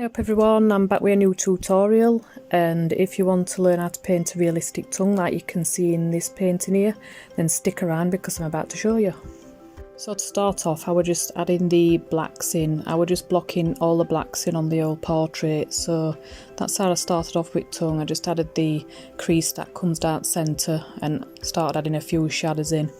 Hey up everyone, I'm back with a new tutorial, and if you want to learn how to paint a realistic tongue like you can see in this painting here, then stick around because I'm about to show you. So to start off, I was just adding the blacks in. I was just blocking all the blacks in on the old portrait, so that's how I started off with tongue. I just added the crease that comes down centre and started adding a few shadows in.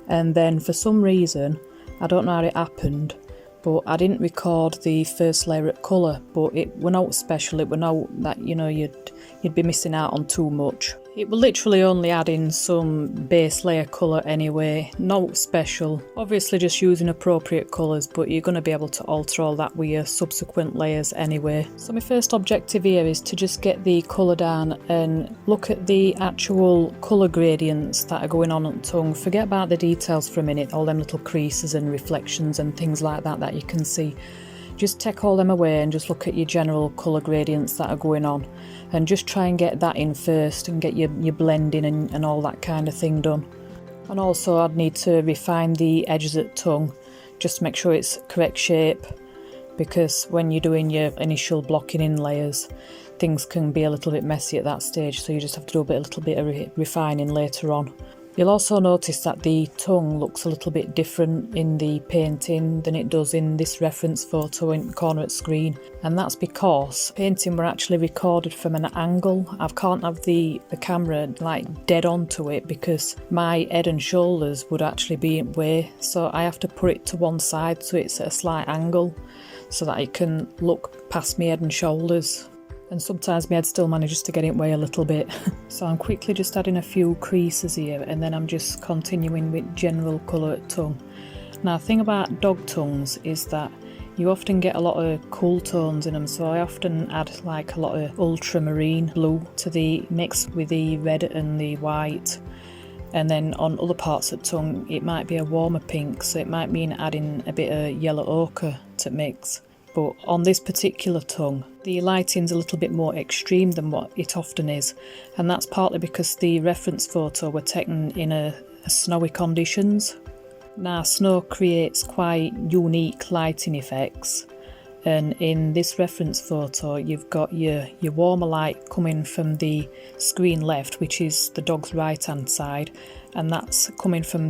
And then for some reason, I don't know how it happened, but I didn't record the first layer of colour, but it went out special. It went out that, you know, you'd be missing out on too much. It will literally only add in some base layer colour anyway, no special. Obviously just using appropriate colours, but you're going to be able to alter all that with your subsequent layers anyway. So my first objective here is to just get the colour down and look at the actual colour gradients that are going on the tongue. Forget about the details for a minute, all them little creases and reflections and things like that you can see. Just take all them away and just look at your general colour gradients that are going on, and just try and get that in first and get your blending and all that kind of thing done. And also I'd need to refine the edges of the tongue just to make sure it's correct shape, because when you're doing your initial blocking in layers, things can be a little bit messy at that stage, so you just have to do a little bit of refining later on. You'll also notice that the tongue looks a little bit different in the painting than it does in this reference photo in the corner of the screen, and that's because the painting were actually recorded from an angle. I can't have the camera like dead onto it because my head and shoulders would actually be in way, so I have to put it to one side so it's at a slight angle so that it can look past my head and shoulders. And sometimes my head still manages to get in way a little bit. So I'm quickly just adding a few creases here, and then I'm just continuing with general colour tongue. Now the thing about dog tongues is that you often get a lot of cool tones in them, so I often add like a lot of ultramarine blue to the mix with the red and the white. And then on other parts of the tongue it might be a warmer pink, so it might mean adding a bit of yellow ochre to mix. But on this particular tongue, the lighting's a little bit more extreme than what it often is, and that's partly because the reference photo were taken in a snowy conditions. Now snow creates quite unique lighting effects, and in this reference photo you've got your warmer light coming from the screen left, which is the dog's right hand side, and that's coming from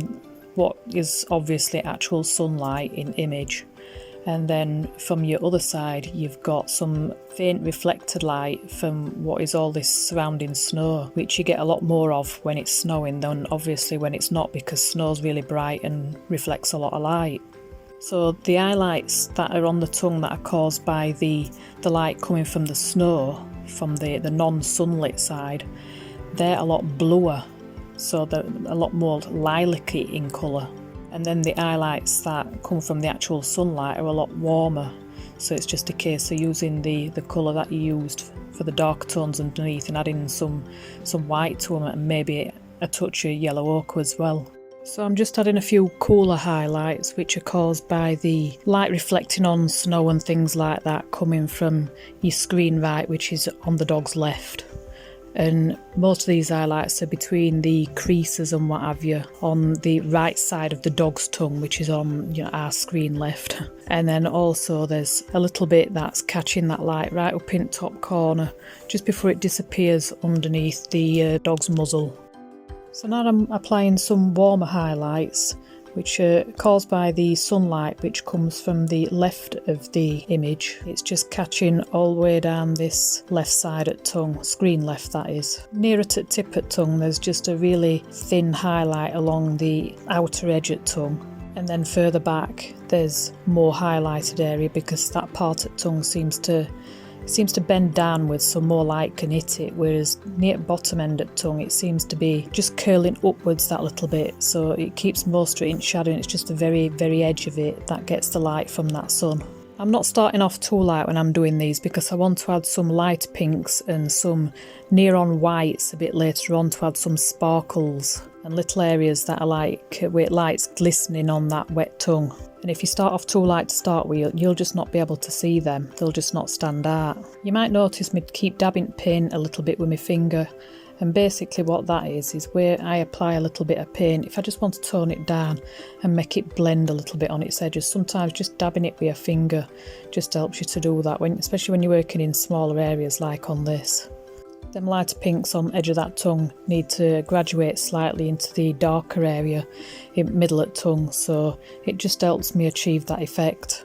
what is obviously actual sunlight in image. And then from your other side you've got some faint reflected light from what is all this surrounding snow, which you get a lot more of when it's snowing than obviously when it's not, because snow's really bright and reflects a lot of light. So the highlights that are on the tongue that are caused by the light coming from the snow, from the non-sunlit side, they're a lot bluer, so they're a lot more lilac-y in colour. And then the highlights that come from the actual sunlight are a lot warmer, so it's just a case of using the colour that you used for the dark tones underneath and adding some white to them and maybe a touch of yellow ochre as well. So I'm just adding a few cooler highlights which are caused by the light reflecting on snow and things like that coming from your screen right, which is on the dog's left. And most of these highlights are between the creases and what have you on the right side of the dog's tongue, which is on, you know, our screen left. And then also there's a little bit that's catching that light right up in the top corner just before it disappears underneath the dog's muzzle. So now I'm applying some warmer highlights which are caused by the sunlight which comes from the left of the image. It's just catching all the way down this left side at tongue, screen left that is. Nearer to the tip at tongue there's just a really thin highlight along the outer edge at tongue, and then further back there's more highlighted area because that part at tongue seems to bend downwards so more light can hit it, whereas near the bottom end of the tongue it seems to be just curling upwards that little bit, so it keeps most of it in shadow and it's just the very edge of it that gets the light from that sun. I'm not starting off too light when I'm doing these because I want to add some light pinks and some near on whites a bit later on to add some sparkles and little areas that are like with lights glistening on that wet tongue. And if you start off too light to start with, you'll just not be able to see them. They'll just not stand out. You might notice me keep dabbing paint a little bit with my finger, And basically what that is where I apply a little bit of paint. If I just want to tone it down and make it blend a little bit on its edges, sometimes just dabbing it with your finger just helps you to do that, especially when you're working in smaller areas like on this. Them lighter pinks on the edge of that tongue need to graduate slightly into the darker area in middle at tongue, so it just helps me achieve that effect.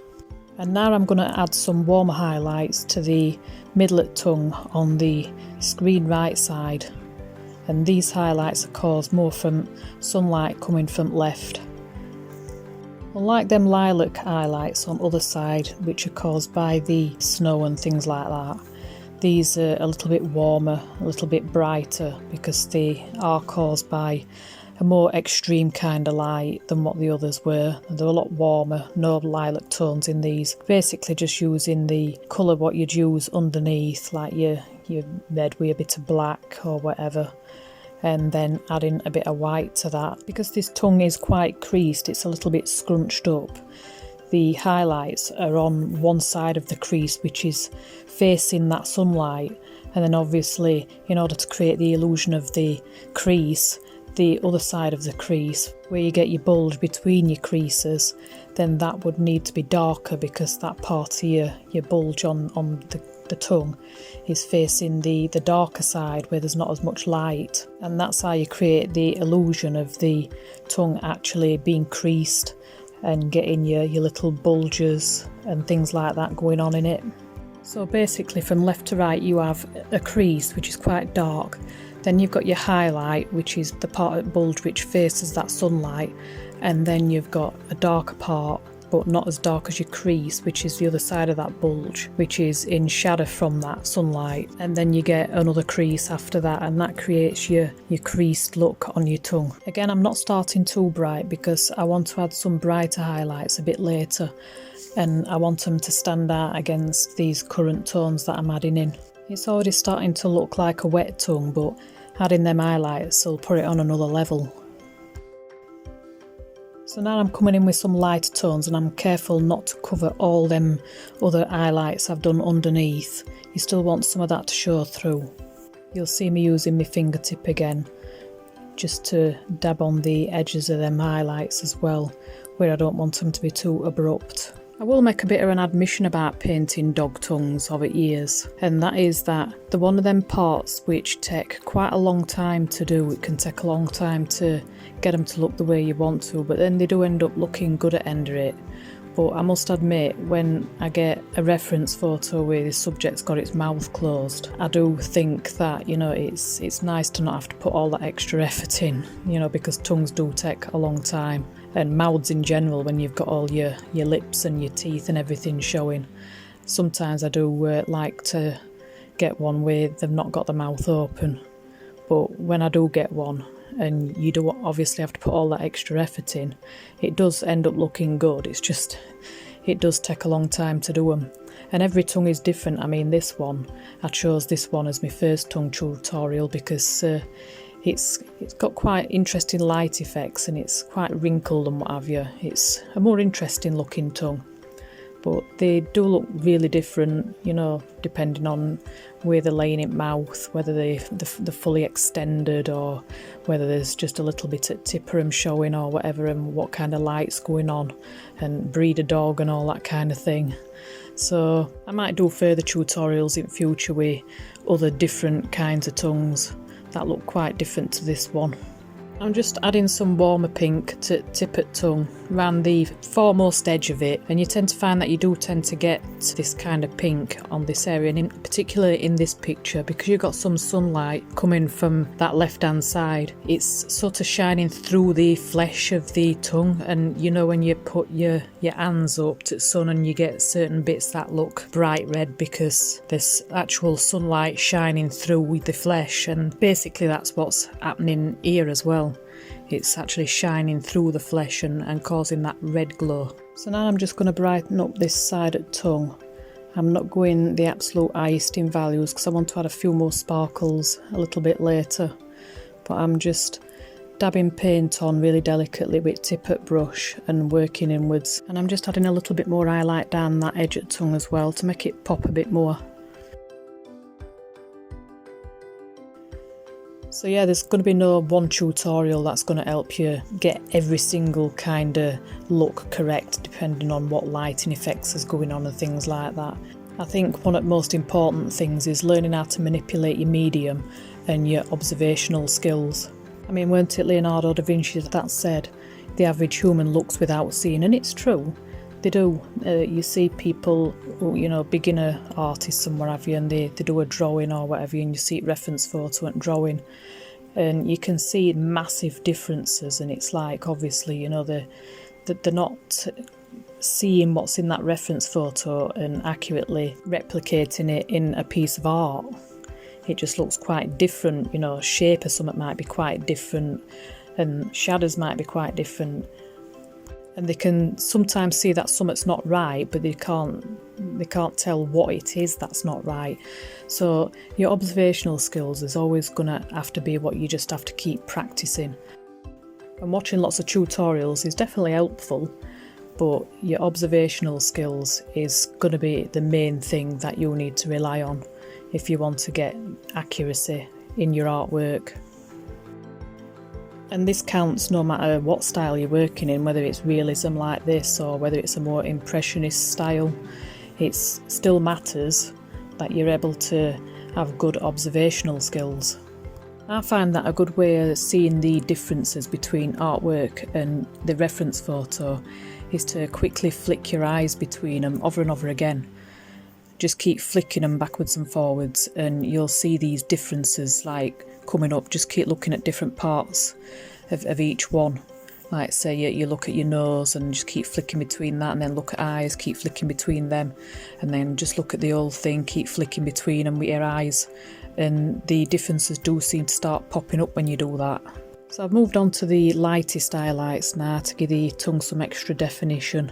And now I'm going to add some warmer highlights to the middle at tongue on the screen right side. And these highlights are caused more from sunlight coming from left. Unlike them lilac highlights on other side, which are caused by the snow and things like that, these are a little bit warmer, a little bit brighter, because they are caused by a more extreme kind of light than what the others were. They're a lot warmer, no lilac tones in these. Basically just using the colour what you'd use underneath, like your red with a bit of black or whatever, and then adding a bit of white to that. Because this tongue is quite creased, it's a little bit scrunched up, the highlights are on one side of the crease which is facing that sunlight, and then obviously in order to create the illusion of the crease, the other side of the crease where you get your bulge between your creases, then that would need to be darker because that part of your bulge on the tongue is facing the darker side where there's not as much light, and that's how you create the illusion of the tongue actually being creased and getting your little bulges and things like that going on in it. So basically from left to right you have a crease which is quite dark, then you've got your highlight which is the part of the bulge which faces that sunlight, and then you've got a darker part but not as dark as your crease, which is the other side of that bulge, which is in shadow from that sunlight, and then you get another crease after that, and that creates your creased look on your tongue. Again, I'm not starting too bright because I want to add some brighter highlights a bit later, and I want them to stand out against these current tones that I'm adding in. It's already starting to look like a wet tongue, but adding them highlights will put it on another level. So now I'm coming in with some lighter tones, and I'm careful not to cover all them other highlights I've done underneath. You still want some of that to show through. You'll see me using my fingertip again, just to dab on the edges of them highlights as well, where I don't want them to be too abrupt. I will make a bit of an admission about painting dog tongues or ears, and that is that they're one of them parts which take quite a long time to do. It can take a long time to get them to look the way you want to, but then they do end up looking good at end of it. But I must admit, when I get a reference photo where the subject's got its mouth closed, I do think that, it's nice to not have to put all that extra effort in, because tongues do take a long time. And mouths in general, when you've got all your lips and your teeth and everything showing. Sometimes I do like to get one where they've not got the mouth open. But when I do get one, and you do obviously have to put all that extra effort in, it does end up looking good. It's just, it does take a long time to do them. And every tongue is different. I mean, this one, I chose this one as my first tongue tutorial because it's got quite interesting light effects, and it's quite wrinkled and what have you. It's a more interesting looking tongue, but they do look really different, depending on where they're laying in mouth, whether they're fully extended or whether there's just a little bit at tip of them showing or whatever, and what kind of light's going on, and breed a dog and all that kind of thing. So I might do further tutorials in future with other different kinds of tongues that look quite different to this one. I'm just adding some warmer pink to tip at tongue around the foremost edge of it, and you tend to find that you do tend to get this kind of pink on this area, and particularly in this picture, because you've got some sunlight coming from that left hand side. It's sort of shining through the flesh of the tongue, and when you put your hands up to the sun and you get certain bits that look bright red because there's actual sunlight shining through with the flesh, and basically that's what's happening here as well. It's actually shining through the flesh and causing that red glow. So now I'm just going to brighten up this side at tongue. I'm not going the absolute highest in values because I want to add a few more sparkles a little bit later. But I'm just dabbing paint on really delicately with tippet brush and working inwards. And I'm just adding a little bit more highlight down that edge at tongue as well to make it pop a bit more. So yeah, there's going to be no one tutorial that's going to help you get every single kind of look correct depending on what lighting effects is going on and things like that. I think one of the most important things is learning how to manipulate your medium and your observational skills. I mean, weren't it Leonardo da Vinci that said, the average human looks without seeing? And it's true, they do. You see people, you know, beginner artists and what have you, and they do a drawing or whatever, and you see reference photo and drawing, and you can see massive differences, and it's like, obviously, you know, they're not seeing what's in that reference photo and accurately replicating it in a piece of art. It just looks quite different, you know, shape of something might be quite different, and shadows might be quite different. And they can sometimes see that something's not right, but they can't tell what it is that's not right. So your observational skills is always going to have to be what you just have to keep practicing. And watching lots of tutorials is definitely helpful, but your observational skills is going to be the main thing that you'll need to rely on if you want to get accuracy in your artwork. And this counts no matter what style you're working in, whether it's realism like this or whether it's a more impressionist style. It still matters that you're able to have good observational skills. I find that a good way of seeing the differences between artwork and the reference photo is to quickly flick your eyes between them over and over again. Just keep flicking them backwards and forwards and you'll see these differences like coming up. Just keep looking at different parts of each one. Like say you look at your nose and just keep flicking between that, and then look at eyes, keep flicking between them, and then just look at the whole thing, keep flicking between them with your eyes, and the differences do seem to start popping up when you do that. So I've moved on to the lightest highlights now to give the tongue some extra definition.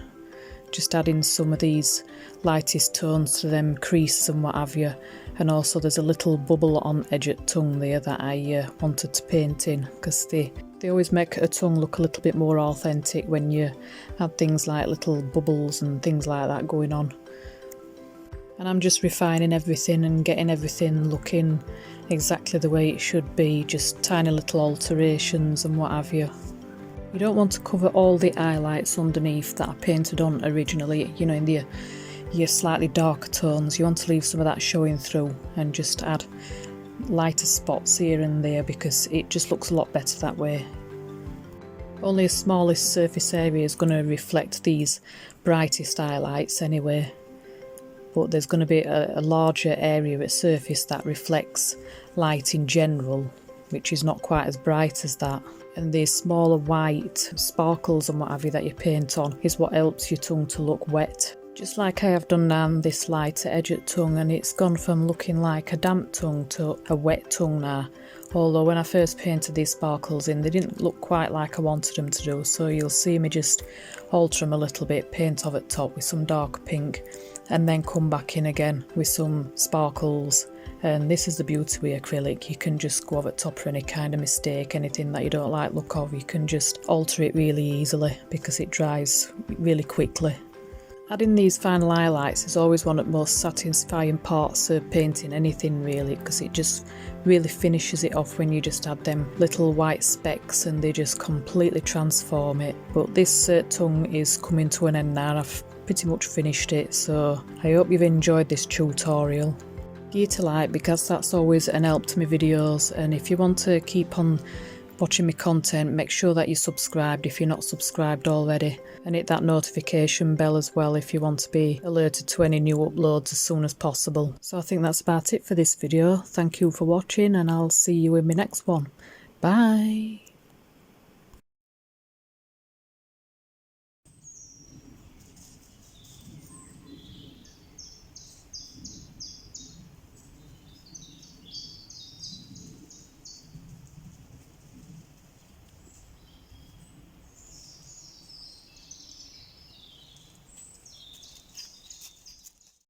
Just adding some of these lightest tones to them creases and what have you. And also there's a little bubble on edge of tongue there that I wanted to paint in, because they always make a tongue look a little bit more authentic when you add things like little bubbles and things like that going on. And I'm just refining everything and getting everything looking exactly the way it should be, just tiny little alterations and what have you. You don't want to cover all the highlights underneath that I painted on originally, you know, in your slightly darker tones. You want to leave some of that showing through and just add lighter spots here and there because it just looks a lot better that way. Only a smallest surface area is going to reflect these brightest highlights anyway, but there's going to be a larger area at surface that reflects light in general, which is not quite as bright as that. And these smaller white sparkles and what have you that you paint on is what helps your tongue to look wet. Just like I have done now on this lighter edge at tongue, and it's gone from looking like a damp tongue to a wet tongue now. Although when I first painted these sparkles in, they didn't look quite like I wanted them to do, so you'll see me just alter them a little bit, paint over the top with some dark pink, and then come back in again with some sparkles. And this is the beauty with acrylic, you can just go over the top for any kind of mistake, anything that you don't like the look of, you can just alter it really easily because it dries really quickly. Adding these final highlights is always one of the most satisfying parts of painting anything really, because it just really finishes it off when you just add them little white specks and they just completely transform it. But this tongue is coming to an end now, I've pretty much finished it, so I hope you've enjoyed this tutorial. Give it a like because that's always an help to my videos, and if you want to keep on watching my content, make sure that you're subscribed if you're not subscribed already, and hit that notification bell as well if you want to be alerted to any new uploads as soon as possible. So I think that's about it for this video. Thank you for watching and I'll see you in my next one. Bye!